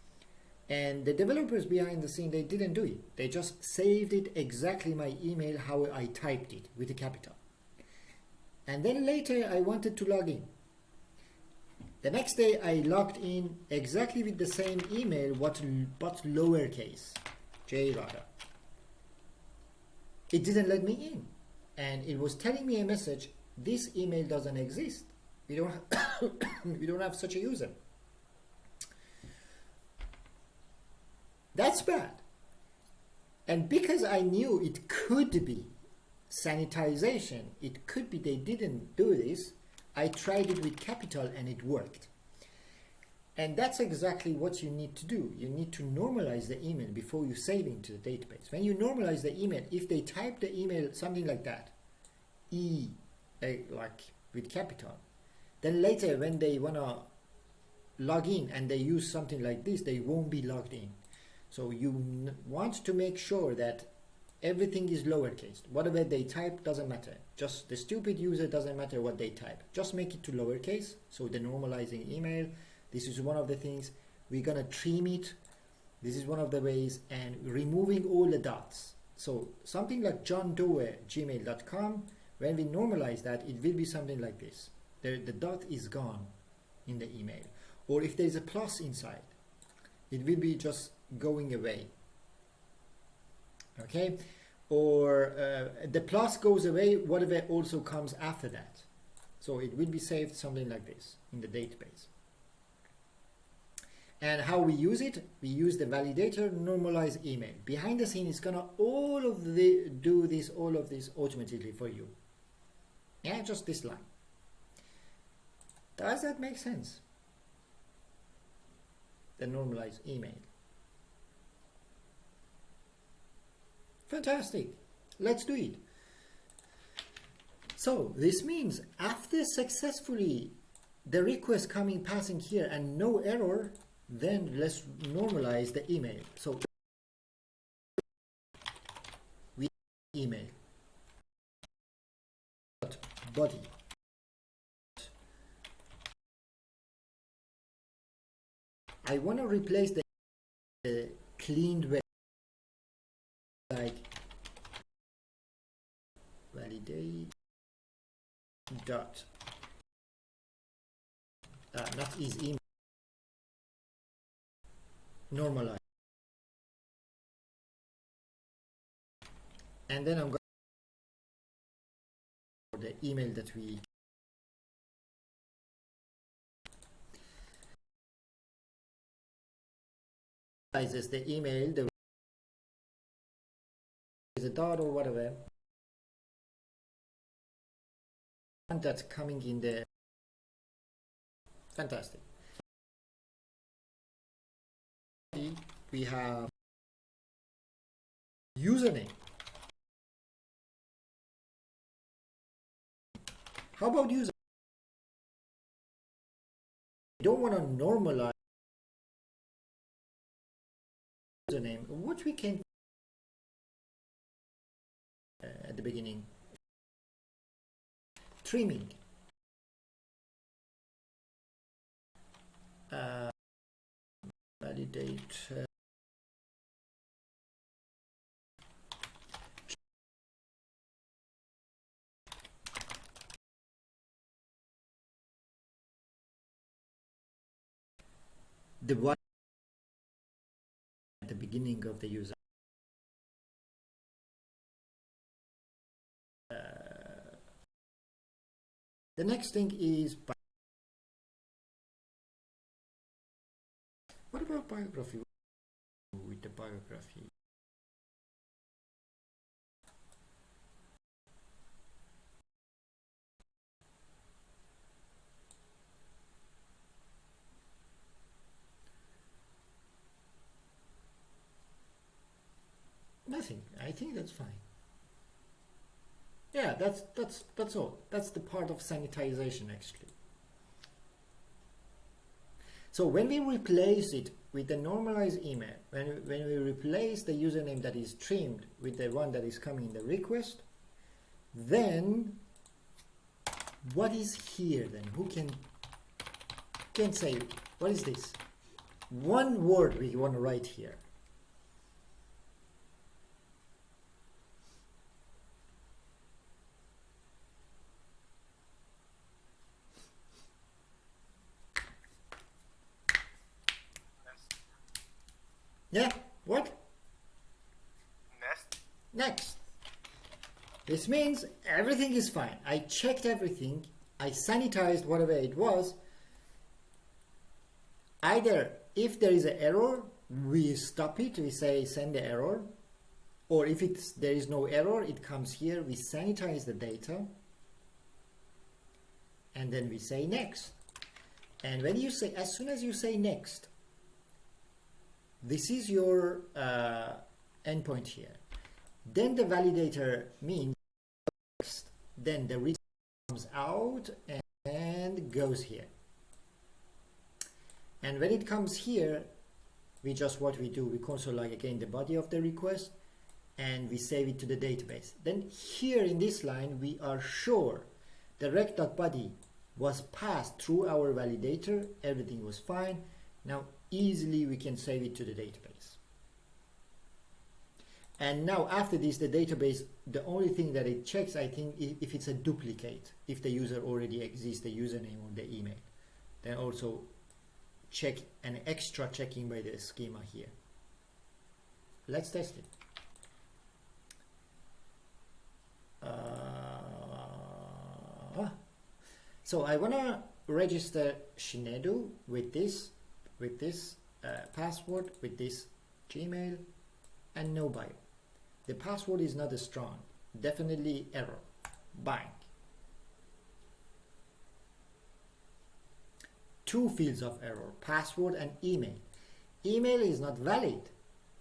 S1: And the developers behind the scene, they didn't do it. They just saved it exactly my email how I typed it with a capital. And then later I wanted to log in. The next day I logged in exactly with the same email, but lowercase, J rather. It didn't let me in. And it was telling me a message, this email doesn't exist. We don't have, we don't have such a user. That's bad. And because I knew it could be sanitization, it could be they didn't do this, I tried it with capital and it worked. And that's exactly what you need to do. You need to normalize the email before you save into the database. When you normalize the email, if they type the email something like that, like with capital, then later when they want to log in and they use something like this, they won't be logged in. So you want to make sure that everything is lowercase. Whatever they type doesn't matter. Just the stupid user, doesn't matter what they type. Just make it to lowercase. So the normalizing email, this is one of the things. We're going to trim it. This is one of the ways, and removing all the dots. So something like johndoe@gmail.com, when we normalize that, it will be something like this. The dot is gone in the email. Or if there's a plus inside, it will be just going away. Okay? Or the plus goes away, whatever also comes after that. So it will be saved something like this in the database. And how we use it? We use the validator normalize email. Behind the scene, it's gonna all of this automatically for you. Yeah, just this line. Does that make sense? The normalized email. Fantastic. Let's do it. So this means after successfully the request passing here and no error, then let's normalize the email. So we email body I want to replace the cleaned way, like validate dot not is email, normalize, and then I'm going for the email that we is the email, the is a dot or whatever, and that's coming in there. Fantastic. We have username. How about username? You don't want to normalize username. What we can at the beginning, trimming. Validate the one at the beginning of the user. The next thing is, what about biography? With the biography, nothing. I think that's fine. Yeah, that's all. That's the part of sanitization actually. So when we replace it with the normalized email, when we replace the username that is trimmed with the one that is coming in the request, then what is here then? Who can say, what is this? One word we want to write here. Yeah, what?
S3: Nest.
S1: Next. This means everything is fine. I checked everything. I sanitized whatever it was. Either if there is an error, we stop it, we say send the error. Or if there is no error, it comes here, we sanitize the data. And then we say next. And when you say, as soon as you say next, this is your endpoint here. Then the validator means next. Then the result comes out and goes here. And when it comes here, we console log again the body of the request and we save it to the database. Then here in this line, we are sure the rec.body was passed through our validator, everything was fine. Now easily we can save it to the database. And now after this, the database, the only thing that it checks, I think, if it's a duplicate, if the user already exists, the username or the email, then also check an extra checking by the schema here. Let's test it. So I want to register Shinedu with this password, with this Gmail, and no bio. The password is not strong, definitely error. Bang. 2 fields of error, password and email. Email is not valid.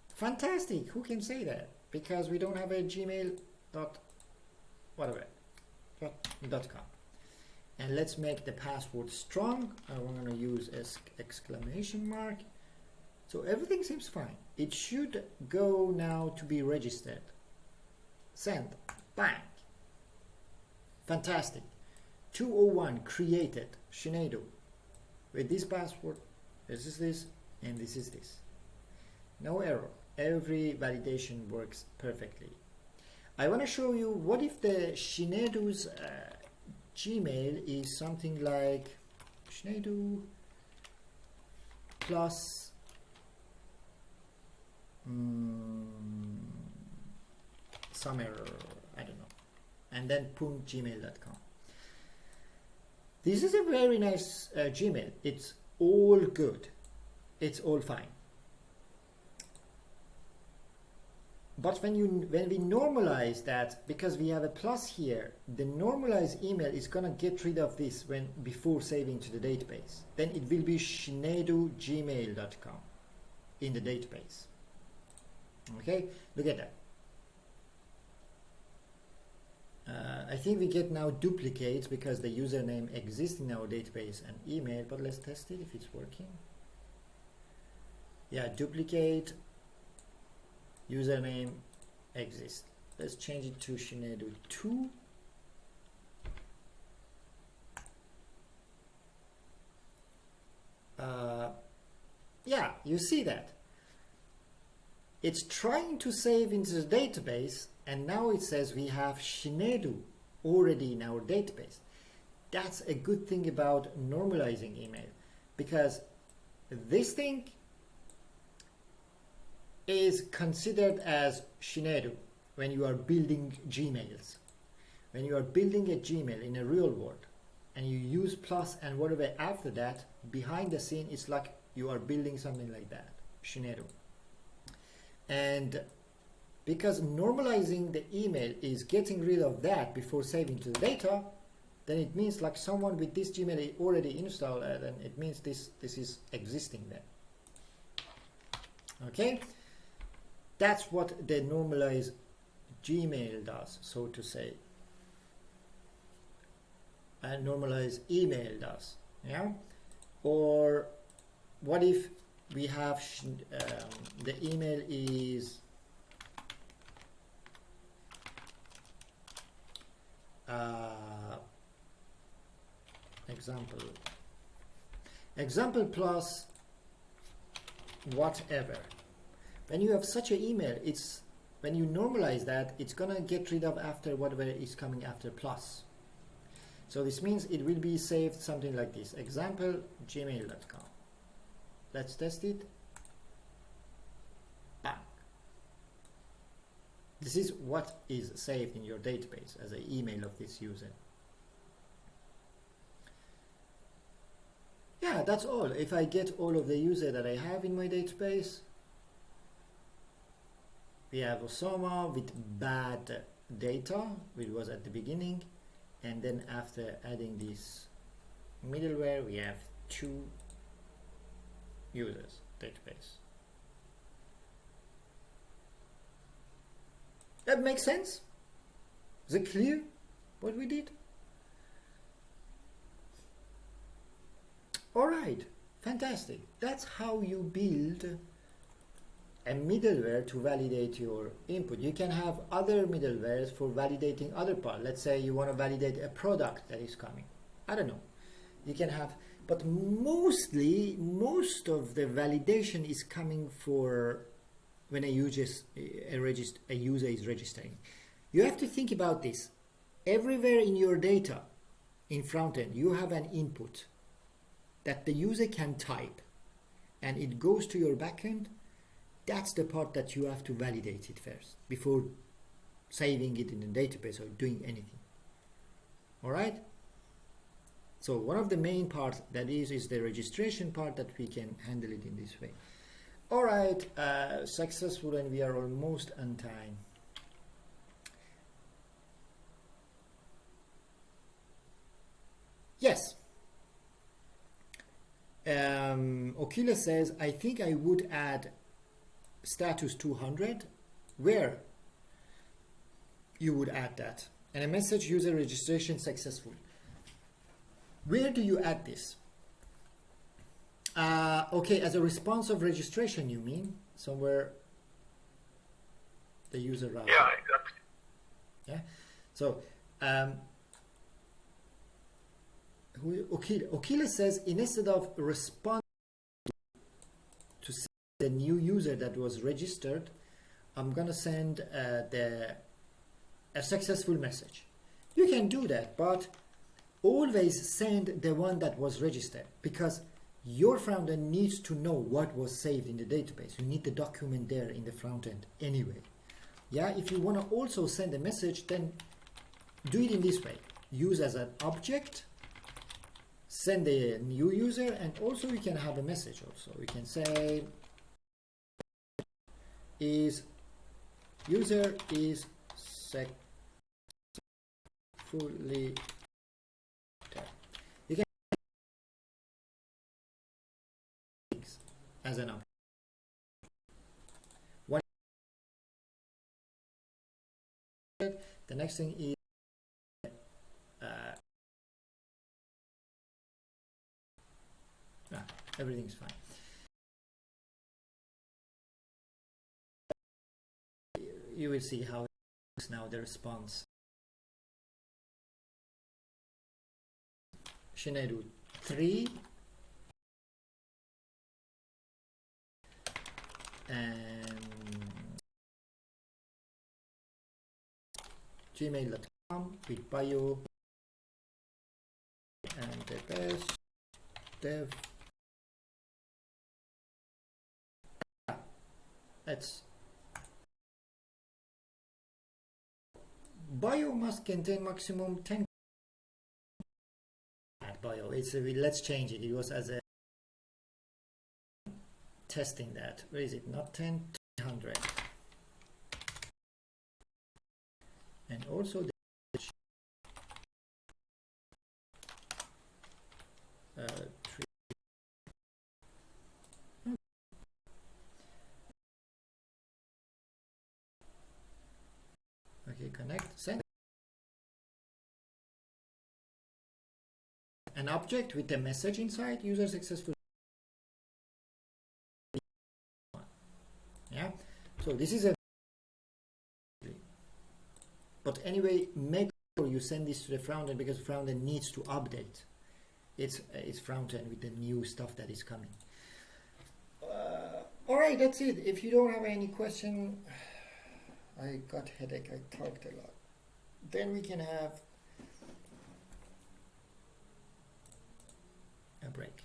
S1: Fantastic, who can say that? Because we don't have a gmail.com. And let's make the password strong. I want to use exclamation mark. So everything seems fine. It should go now to be registered. Send. Bang. Fantastic. 201 created. Shinedu. With this password, this is this, and this is this. No error. Every validation works perfectly. I want to show you what if the Shinedu's Gmail is something like Shinedu plus some error, I don't know, and then .gmail.com. This is a very nice Gmail. It's all good. It's all fine. But when we normalize that, because we have a plus here, the normalized email is gonna get rid of this before saving to the database. Then it will be shinedugmail.com in the database. Okay, look at that. I think we get now duplicates because the username exists in our database and email, but let's test it if it's working. Yeah, duplicate, username exists. Let's change it to Shinedu2. Yeah, you see that. It's trying to save into the database, and now it says we have Shinedu already in our database. That's a good thing about normalizing email, because this thing is considered as Shinedu when you are building Gmails. When you are building a Gmail in a real world and you use plus and whatever after that, behind the scene it's like you are building something like that, Shinedu. And because normalizing the email is getting rid of that before saving to the data, then it means like someone with this Gmail already installed, then it means this is existing there. Okay. That's what the normalized Gmail does, so to say, and normalized email does. Yeah. Or what if we have the email is example plus whatever. When you have such an email, it's when you normalize that, it's gonna get rid of after whatever is coming after plus. So this means it will be saved something like this: example gmail.com. Let's test it. Bang. This is what is saved in your database as an email of this user. Yeah, that's all. If I get all of the user that I have in my database, we have Osama with bad data, which was at the beginning, and then after adding this middleware, we have 2 users database. That makes sense? Is it clear what we did? All right, fantastic. That's how you build a middleware to validate your input. You can have other middlewares for validating other parts. Let's say you want to validate a product that is coming. I don't know. You can have, but mostly, most of the validation is coming for when a user is registering. You have to think about this. Everywhere in your data, in front end, you have an input that the user can type, and it goes to your backend. That's the part that you have to validate it first before saving it in the database or doing anything. All right. So one of the main parts that is the registration part, that we can handle it in this way. All right, successful, and we are almost on time. Yes. Okila says, I think I would add status 200. Where you would add that? And a message: user registration successful. Where do you add this? Okay, as a response of registration, you mean somewhere the user route.
S2: Yeah, exactly.
S1: Yeah. So Okila says, instead of respond to the new user that was registered, I'm gonna send a successful message. You can do that, but always send the one that was registered, because your front end needs to know what was saved in the database. You need the document there in the front end anyway. Yeah, if you want to also send a message, then do it in this way. Use as an object, send a new user, and also you can have a message also. We can say is user is successfully. You can as an object. The next thing is everything's fine. You will see how it's now the response. Shineru 3 and gmail.com with bio and the best dev. Let's bio must contain maximum 10 bio. It's let's change it. It was as a testing that. Where is it? Not 10, 100. And also the connect, send. An object with a message inside, user successful. Yeah, so this is a, but anyway, make sure you send this to the front end, because front end needs to update its front end with the new stuff that is coming. All right, that's it. If you don't have any question, I got headache, I talked a lot. Then we can have a break.